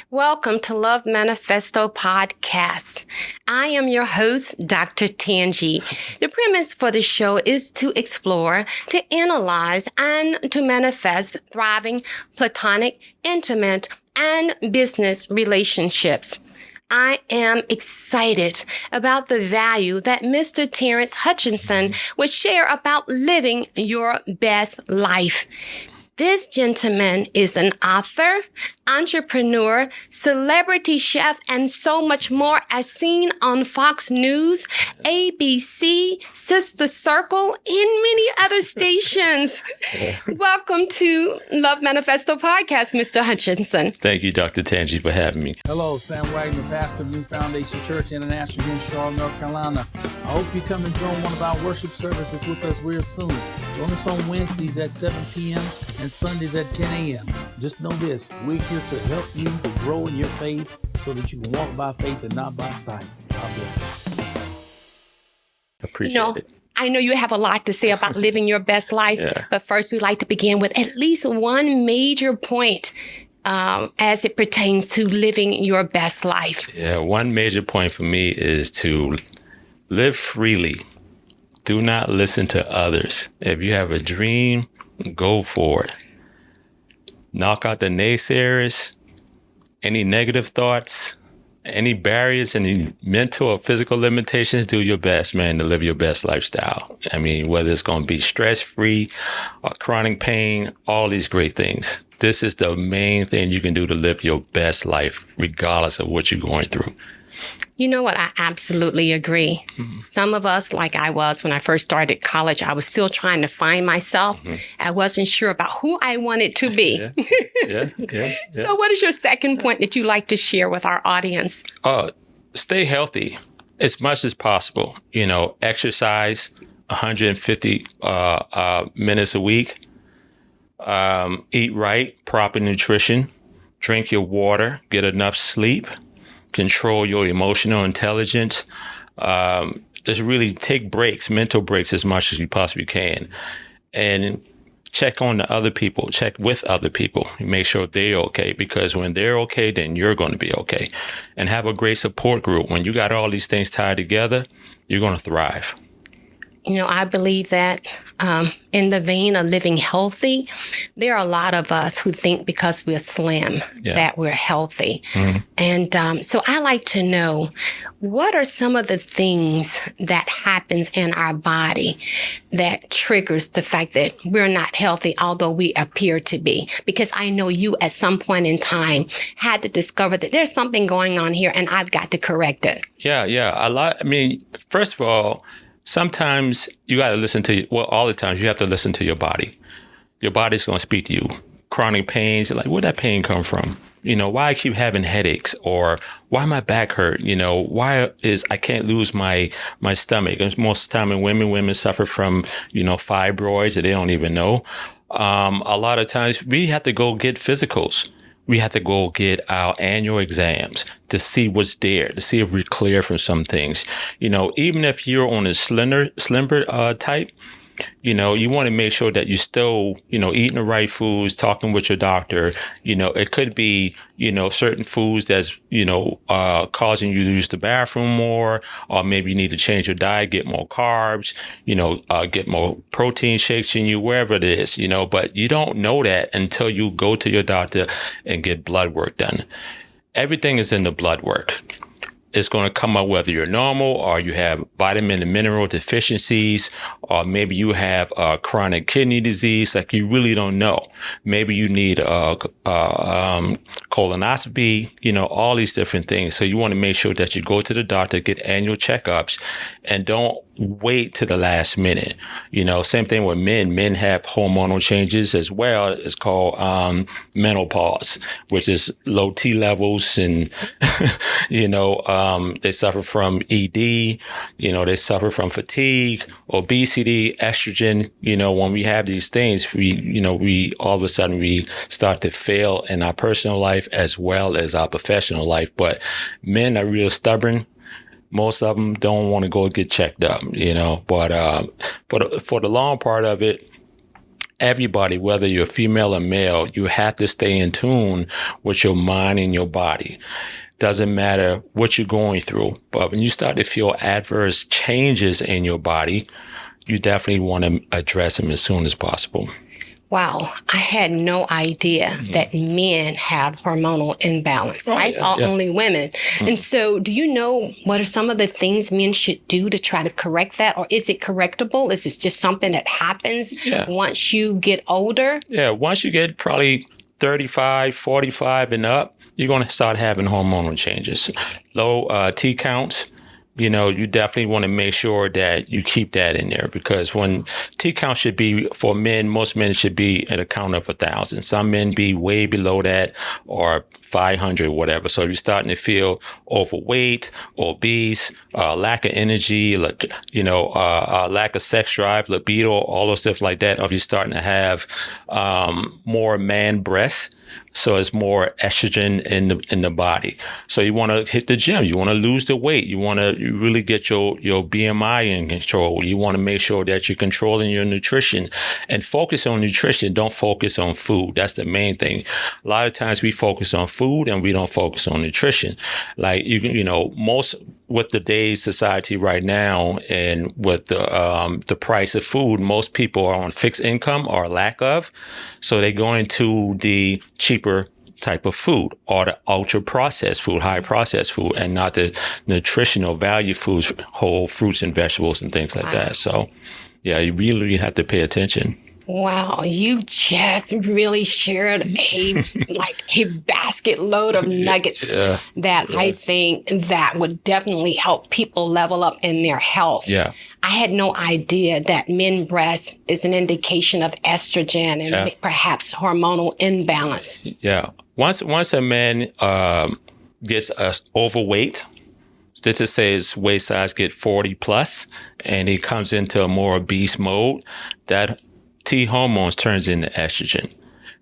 Welcome to Love Manifesto Podcast. I am your host, Dr. Tangi. The premise for the show is to explore, to analyze, and to manifest thriving, platonic, intimate, and business relationships. I am excited about the value that Mr. Terrence Hutchinson would share about living your best life. This gentleman is an author, entrepreneur, celebrity chef, and so much more as seen on Fox News, ABC, Sister Circle, and many other stations. Welcome to Love Manifesto Podcast, Mr. Hutchinson. Thank you, Dr. Tangi, for having me. Hello, Sam Wagner, pastor of New Foundation Church International here in Charlotte, North Carolina. I hope you come and join one of our worship services with us real soon. Join us on Wednesdays at 7 p.m. and Sundays at 10 a.m. Just know this, we're here to help you to grow in your faith so that you can walk by faith and not by sight. God bless. Appreciate it. I know you have a lot to say about living your best life, but first we'd like to begin with at least one major point as it pertains to living your best life. Yeah, one major point for me is to live freely. Do not listen to others. If you have a dream, go for it. Knock out the naysayers, any negative thoughts, any barriers, any mental or physical limitations. Do your best, man, to live your best lifestyle. I mean, whether it's going to be stress-free or chronic pain, all these great things. This is the main thing you can do to live your best life, regardless of what you're going through. You know what? I absolutely agree. Mm-hmm. Some of us, like I was when I first started college, I was still trying to find myself. Mm-hmm. I wasn't sure about who I wanted to be. So what is your second point that you like to share with our audience? Stay healthy as much as possible. You know, exercise 150 minutes a week. Eat right, proper nutrition. Drink your water. Get enough sleep. Control your emotional intelligence. Just really take breaks, mental breaks, as much as you possibly can. And check on the other people, check with other people. Make sure they're okay, because when they're okay, then you're going to be okay. And have a great support group. When you got all these things tied together, you're going to thrive. You know, I believe that in the vein of living healthy, there are a lot of us who think because we're slim that we're healthy. Mm-hmm. And so I like to know, what are some of the things that happens in our body that triggers the fact that we're not healthy, although we appear to be? Because I know you at some point in time had to discover that there's something going on here and I've got to correct it. First of all, sometimes you got to listen to, all the times you have to listen to your body. Your body's going to speak to you. Chronic pains, you're like, where'd that pain come from? You know, why I keep having headaches, or why my back hurt? You know, why is I can't lose my stomach? And most of the time in women suffer from, fibroids that they don't even know. A lot of times we have to go get physicals. We have to go get our annual exams to see what's there, to see if we're clear from some things. You know, even if you're on a slimmer type, you want to make sure that you're still, eating the right foods, talking with your doctor. It could be, certain foods that's, causing you to use the bathroom more, or maybe you need to change your diet, get more carbs, get more protein shakes in you, wherever it is, but you don't know that until you go to your doctor and get blood work done. Everything is in the blood work. It's going to come up whether you're normal or you have vitamin and mineral deficiencies, or maybe you have chronic kidney disease, like you really don't know. Maybe you need a colonoscopy, all these different things. So you want to make sure that you go to the doctor, get annual checkups, and don't wait to the last minute. Same thing with men. Men have hormonal changes as well. It's called menopause, which is low T levels, and they suffer from ED. They suffer from fatigue, obesity, estrogen. When we have these things, we all of a sudden we start to fail in our personal life as well as our professional life. But men are real stubborn. Most of them don't want to go get checked up, but for the long part of it, everybody, whether you're female or male, you have to stay in tune with your mind and your body. Doesn't matter what you're going through, but when you start to feel adverse changes in your body, you definitely want to address them as soon as possible. Wow, I had no idea that men have hormonal imbalance. I thought only women. And so do you know what are some of the things men should do to try to correct that? Or is it correctable? Is it just something that happens once you get older? Yeah, once you get probably 35, 45 and up, you're going to start having hormonal changes. Low T counts. You definitely want to make sure that you keep that in there, because when T count should be for men, most men should be at a count of 1,000. Some men be way below that, or 500, whatever. So if you're starting to feel overweight, obese, lack of energy, lack of sex drive, libido, all those stuff like that, or if you're starting to have more man breasts, so it's more estrogen in the body. So you want to hit the gym. You want to lose the weight. You want to really get your BMI in control. You want to make sure that you're controlling your nutrition and focus on nutrition. Don't focus on food. That's the main thing. A lot of times we focus on food and we don't focus on nutrition. Like most with today's society right now, and with the price of food, most people are on fixed income or lack of. So they go into the cheaper type of food, or the ultra processed food, high processed food, and not the nutritional value foods, whole fruits and vegetables and things like that. So yeah, you really have to pay attention. Wow, you just really shared a basket load of nuggets that I think that would definitely help people level up in their health. Yeah. I had no idea that men breast is an indication of estrogen and perhaps hormonal imbalance. Yeah. Once a man gets overweight, let's just say his waist size get 40 plus, and he comes into a more obese mode, that T hormones turns into estrogen.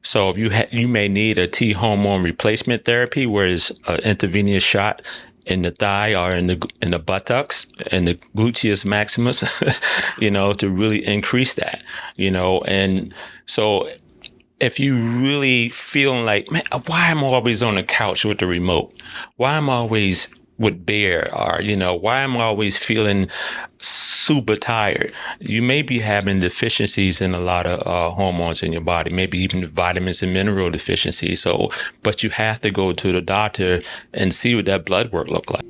So if you may need a T hormone replacement therapy, where it's an intravenous shot in the thigh or in the buttocks and the gluteus maximus, to really increase that, and so if you really feeling like, man, why am I always on the couch with the remote? Why am I always with bear? Or, why am I always feeling super tired? You may be having deficiencies in a lot of hormones in your body, maybe even vitamins and mineral deficiencies. So, but you have to go to the doctor and see what that blood work look like.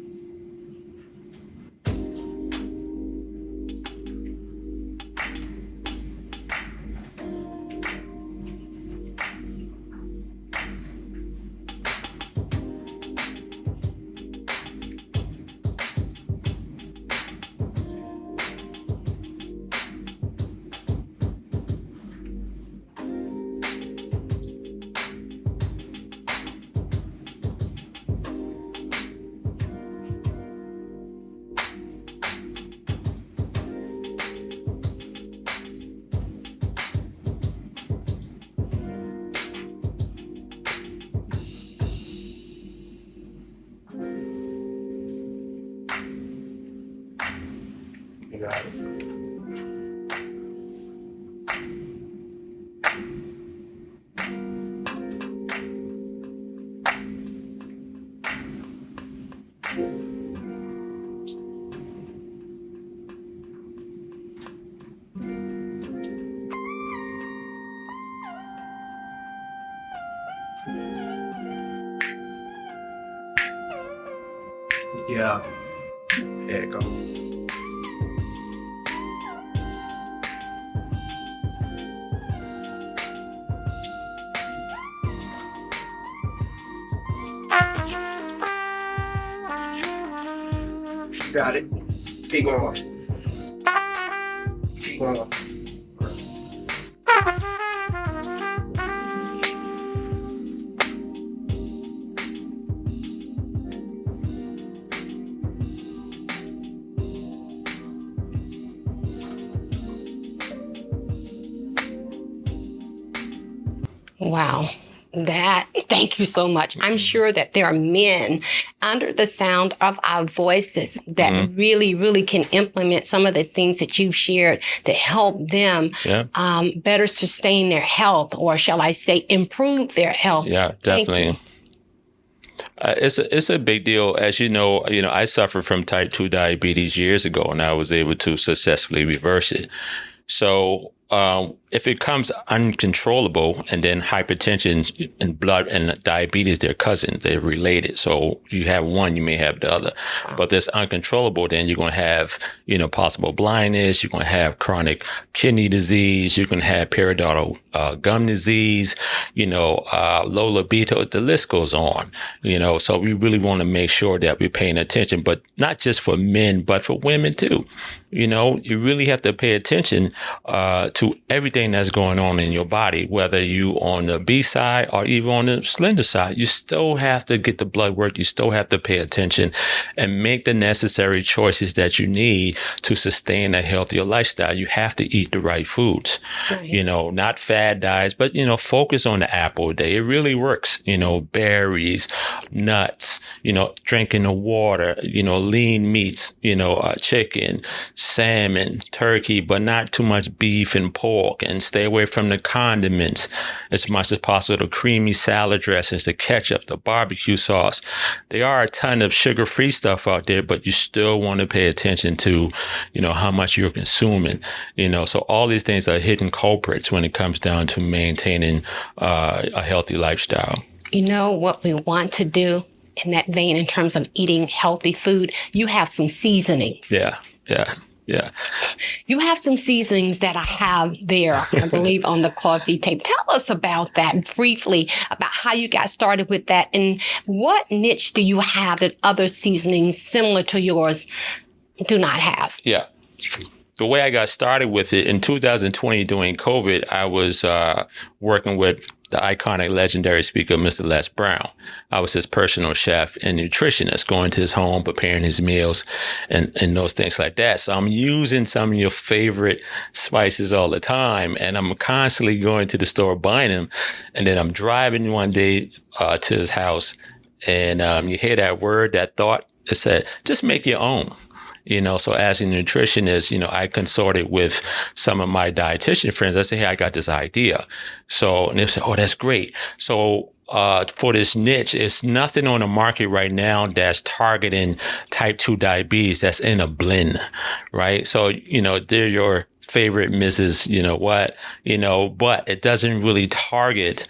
You got it. Yeah. There you go. Got it. Keep going. Well, Wow. Thank you so much. I'm sure that there are men under the sound of our voices that really, really can implement some of the things that you've shared to help them better sustain their health, or shall I say, improve their health. Yeah, Thank you. definitely. It's a big deal. As you know, I suffered from type 2 diabetes years ago, and I was able to successfully reverse it. So if it comes uncontrollable, and then hypertension and blood and diabetes, they're cousins, they're related. So you have one, you may have the other. But if it's uncontrollable, then you're going to have, possible blindness. You're going to have chronic kidney disease. You're going to have periodontal gum disease, low libido. The list goes on, so we really want to make sure that we're paying attention, but not just for men, but for women too. You really have to pay attention to everything that's going on in your body, whether you on the B side or even on the slender side. You still have to get the blood work. You still have to pay attention and make the necessary choices that you need to sustain a healthier lifestyle. You have to eat the right foods, Right. Not fad diets, but, focus on the apple a day. It really works, berries, nuts, drinking the water, lean meats, chicken, salmon, turkey, but not too much beef and pork, and stay away from the condiments as much as possible. The creamy salad dressings, the ketchup, the barbecue sauce. There are a ton of sugar-free stuff out there, but you still want to pay attention to, how much you're consuming, so all these things are hidden culprits when it comes down to maintaining a healthy lifestyle. What we want to do in that vein, in terms of eating healthy food, you have some seasonings. Yeah. You have some seasonings that I have there, I believe, on the coffee table. Tell us about that briefly, about how you got started with that, and what niche do you have that other seasonings similar to yours do not have? Yeah. The way I got started with it in 2020 during COVID, I was working with the iconic, legendary speaker, Mr. Les Brown. I was his personal chef and nutritionist, going to his home, preparing his meals and those things like that. So I'm using some of your favorite spices all the time, and I'm constantly going to the store buying them. And then I'm driving one day to his house, and you hear that word, that thought, it said, just make your own. So as a nutritionist, I consorted with some of my dietitian friends. I say, hey, I got this idea. So, and they say, oh, that's great. So, for this niche, it's nothing on the market right now that's targeting type 2 diabetes that's in a blend, right? So, they're your favorite Mrs. But it doesn't really target,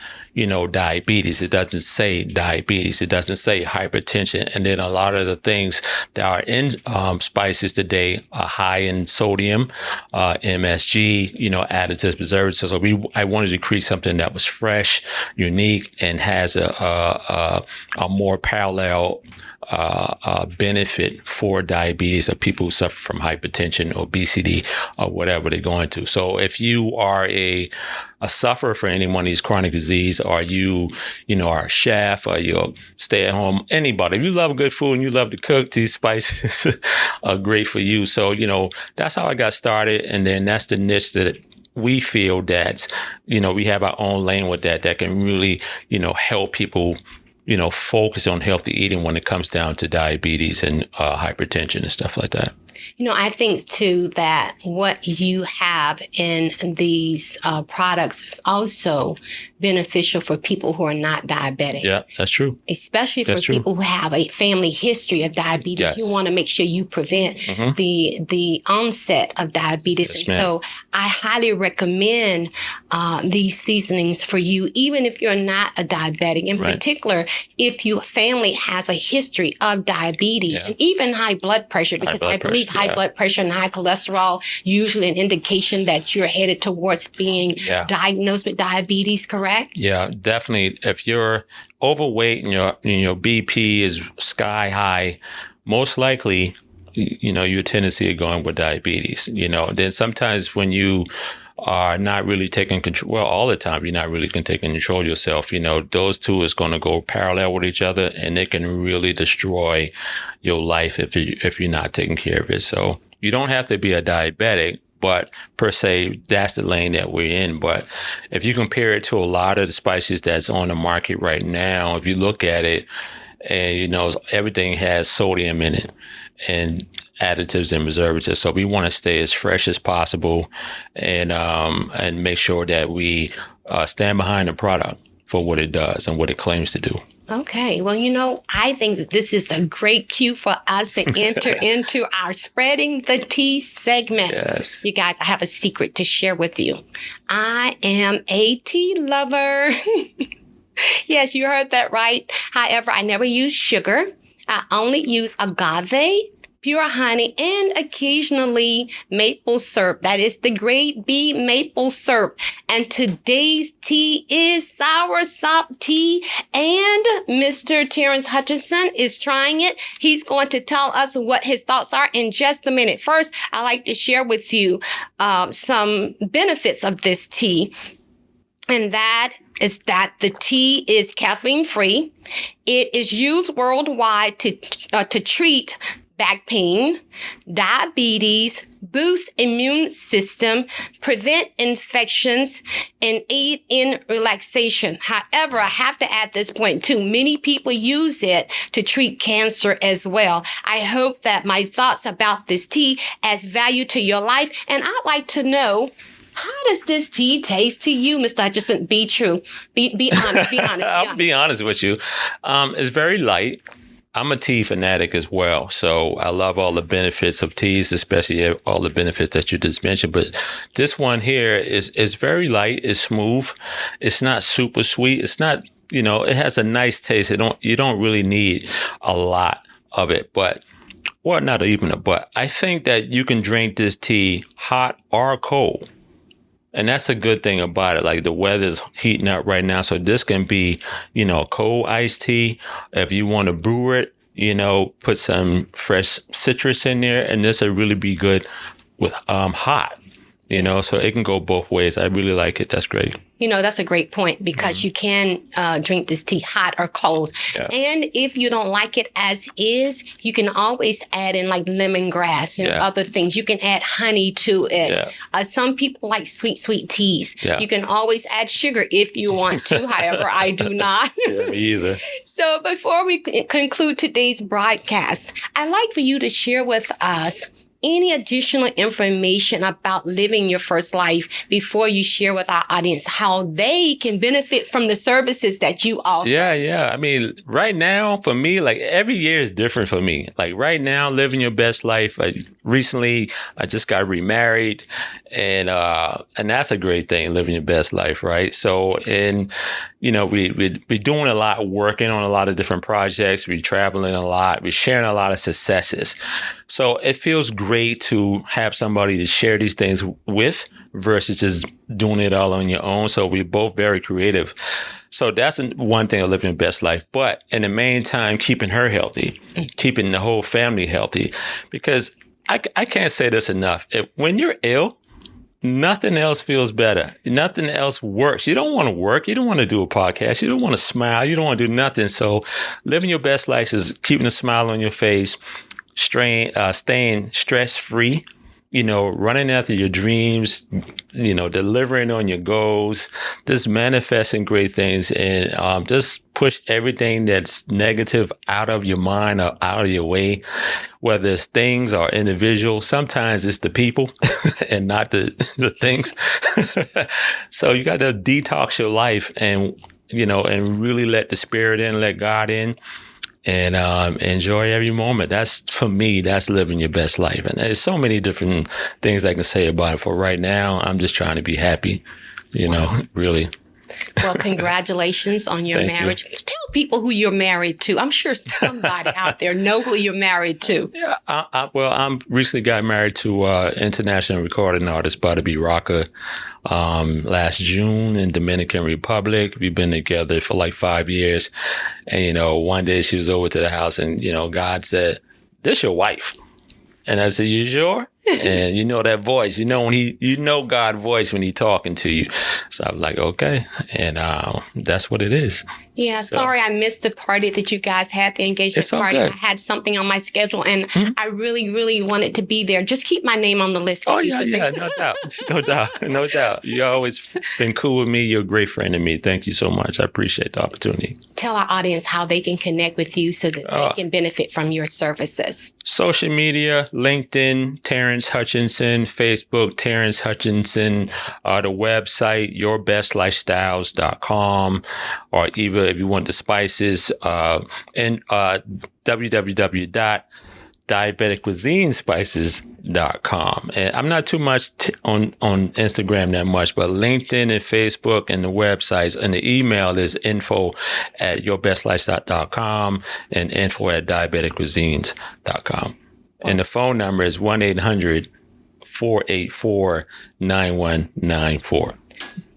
diabetes. It doesn't say diabetes. It doesn't say hypertension. And then a lot of the things that are in spices today are high in sodium, MSG, additives, preservatives. So I wanted to create something that was fresh, unique, and has a more parallel benefit for diabetes, or people who suffer from hypertension, obesity, or whatever they're going through. So if you are a sufferer for any one of these chronic disease, or you are a chef, or you're stay at home, anybody, if you love good food and you love to cook, these spices are great for you. So, that's how I got started. And then that's the niche that we feel that, we have our own lane with that can really, help people, focus on healthy eating when it comes down to diabetes and hypertension and stuff like that. I think too that what you have in these products is also beneficial for people who are not diabetic. Yeah, that's true. Especially for people who have a family history of diabetes. Yes. You want to make sure you prevent the onset of diabetes. Yes, and ma'am. so I highly recommend these seasonings for you, even if you're not a diabetic. In particular, if your family has a history of diabetes and even high blood pressure, because I believe high blood pressure and high cholesterol usually an indication that you're headed towards being diagnosed with diabetes, correct? Yeah, definitely. If you're overweight and your BP is sky high, most likely your tendency of going with diabetes. Then sometimes when you are not really taking control, well, all the time, you're not really taking control of yourself. Those two is going to go parallel with each other, and it can really destroy your life if you're not taking care of it. So you don't have to be a diabetic, but per se, that's the lane that we're in. But if you compare it to a lot of the spices that's on the market right now, if you look at it, and everything has sodium in it and additives and preservatives. So we want to stay as fresh as possible and make sure that we stand behind the product for what it does and what it claims to do. Okay. Well, I think that this is a great cue for us to enter into our Spreading the Tea segment. Yes. You guys, I have a secret to share with you. I am a tea lover. Yes, you heard that right. However, I never use sugar. I only use agave, pure honey, and occasionally maple syrup. That is the grade B maple syrup. And today's tea is soursop tea. And Mr. Terrence Hutchinson is trying it. He's going to tell us what his thoughts are in just a minute. First, I'd like to share with you some benefits of this tea. And that is that the tea is caffeine free. It is used worldwide to treat back pain, diabetes, boost immune system, prevent infections, and aid in relaxation. However, I have to add this point too. Many people use it to treat cancer as well. I hope that my thoughts about this tea adds value to your life. And I'd like to know, how does this tea taste to you, Mr. Hutchinson? Be true. Be honest. Be honest. I'll be honest with you. It's very light. I'm a tea fanatic as well. So I love all the benefits of teas, especially all the benefits that you just mentioned. But this one here is very light. It's smooth. It's not super sweet. It's not, it has a nice taste. You don't really need a lot of it, but not even a but. I think that you can drink this tea hot or cold. And that's a good thing about it. Like the weather's heating up right now. So this can be, cold iced tea. If you want to brew it, put some fresh citrus in there, and this will really be good with hot. So it can go both ways. I really like it. That's great. That's a great point because you can drink this tea hot or cold. Yeah. And if you don't like it as is, you can always add in like lemongrass and other things. You can add honey to it. Yeah. Some people like sweet teas. Yeah. You can always add sugar if you want to. However, I do not. Yeah, me either. So before we conclude today's broadcast, I'd like for you to share with us any additional information about living your first life before you share with our audience how they can benefit from the services that you offer. Yeah. I mean, right now for me, like every year is different for me. Like right now, living your best life. Recently, I just got remarried, and that's a great thing, living your best life, right? So, we're doing a lot, working on a lot of different projects. We're traveling a lot. We're sharing a lot of successes. So it feels great to have somebody to share these things with versus just doing it all on your own. So we're both very creative. So that's one thing of living your best life. But in the meantime, keeping her healthy, keeping the whole family healthy, because I can't say this enough. When you're ill, nothing else feels better. Nothing else works. You don't want to work. You don't want to do a podcast. You don't want to smile. You don't want to do nothing. So living your best life is keeping a smile on your face, staying stress-free, running after your dreams, delivering on your goals, just manifesting great things, and just push everything that's negative out of your mind or out of your way, whether it's things or individuals. Sometimes it's the people and not the things. So you got to detox your life and really let the spirit in, let God in. And enjoy every moment. That's, for me, that's living your best life. And there's so many different things I can say about it. For right now, I'm just trying to be happy, really. Well, congratulations on your marriage. Tell people who you're married to. I'm sure somebody out there know who you're married to. Yeah, I'm recently got married to international recording artist Bada B. Rocker last June in Dominican Republic. We've been together for like 5 years. And, one day she was over to the house and, God said, "This your wife." And I said, you sure? And you know that voice, you know God's voice when he's talking to you. So I was like, okay. And that's what it is. Yeah, So, sorry I missed the party that you guys had, the engagement It's all party. good. I had something on my schedule, and I really, really wanted to be there. Just keep my name on the list. For oh, yeah, future yeah, things. no doubt. No doubt. No doubt. You always been cool with me. You're a great friend to me. Thank you so much. I appreciate the opportunity. Tell our audience how they can connect with you so that they can benefit from your services. Social media, LinkedIn, Terrence Hutchinson, Facebook, Terrence Hutchinson, the website, yourbestlifestyles.com, or even if you want the spices, and www.diabeticcuisinespices.com. And I'm not too much on Instagram that much, but LinkedIn and Facebook and the websites, and the email is info@yourbestlifestyle.com and info@diabeticcuisines.com. And the phone number is 1-800-484-9194.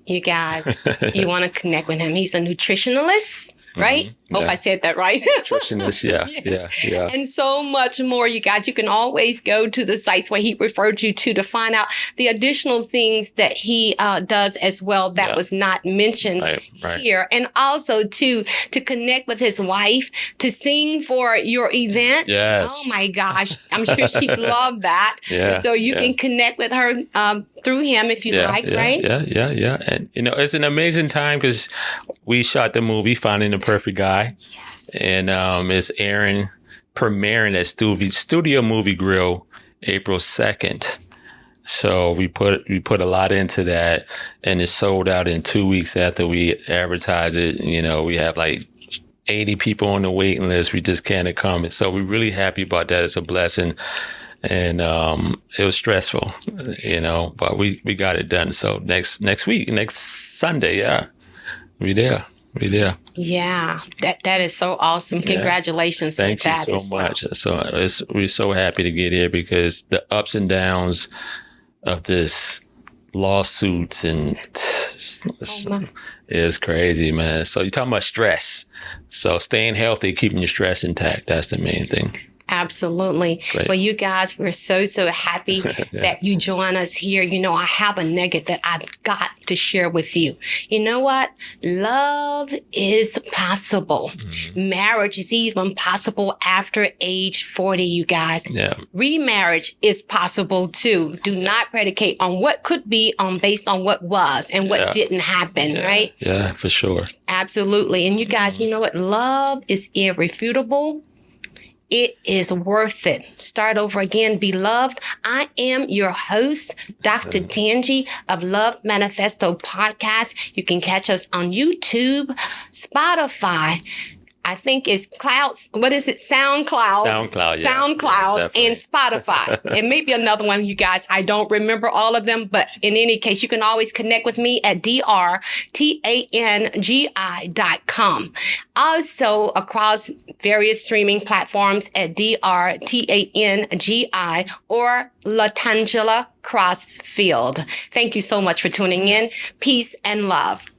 You guys, you want to connect with him. He's a nutritionalist, right? Mm-hmm. Hope Yeah. I said that right. Nutritionist, yeah, Yes. yeah. And so much more, you guys. You can always go to the sites where he referred you to find out the additional things that he does as well that was not mentioned Right. here. And also, to connect with his wife, to sing for your event. Yes. Oh, my gosh. I'm sure she'd love that. Yeah, So you yeah. can connect with her through him if you like, right? Yeah. And, it's an amazing time because we shot the movie, Finding the Perfect Guy. Yes. And it's premiering at Studio Movie Grill April 2nd. So we put a lot into that, and it sold out in 2 weeks after we advertised it. We have like 80 people on the waiting list. We just can't accommodate. So we're really happy about that. It's a blessing. And it was stressful, but we got it done. So next week, next Sunday, yeah, we there. Yeah, that is so awesome. Congratulations. Thank with that you as so well. much. So we're so happy to get here because the ups and downs of this lawsuits and it's crazy, man. So you're talking about stress. So staying healthy, keeping your stress intact, that's the main thing. Absolutely. Great. Well, you guys, we're so happy that you join us here. I have a nugget that I've got to share with you. You know what? Love is possible. Mm-hmm. Marriage is even possible after age 40, you guys. Yeah. Remarriage is possible too. Do not predicate on what could be based on what was and what didn't happen, right? Yeah, for sure. Absolutely. And you guys, you know what? Love is irrefutable. It is worth it. Start over again. Beloved, I am your host, Dr. Tangi of Love Manifesto Podcast. You can catch us on YouTube, Spotify. I think it's Clouds. What is it? SoundCloud. SoundCloud, yeah. SoundCloud Yeah, and Spotify. And maybe another one, you guys. I don't remember all of them, but in any case, you can always connect with me at drtangi.com. Also across various streaming platforms at drtangi or Latangela Crossfield. Thank you so much for tuning in. Peace and love.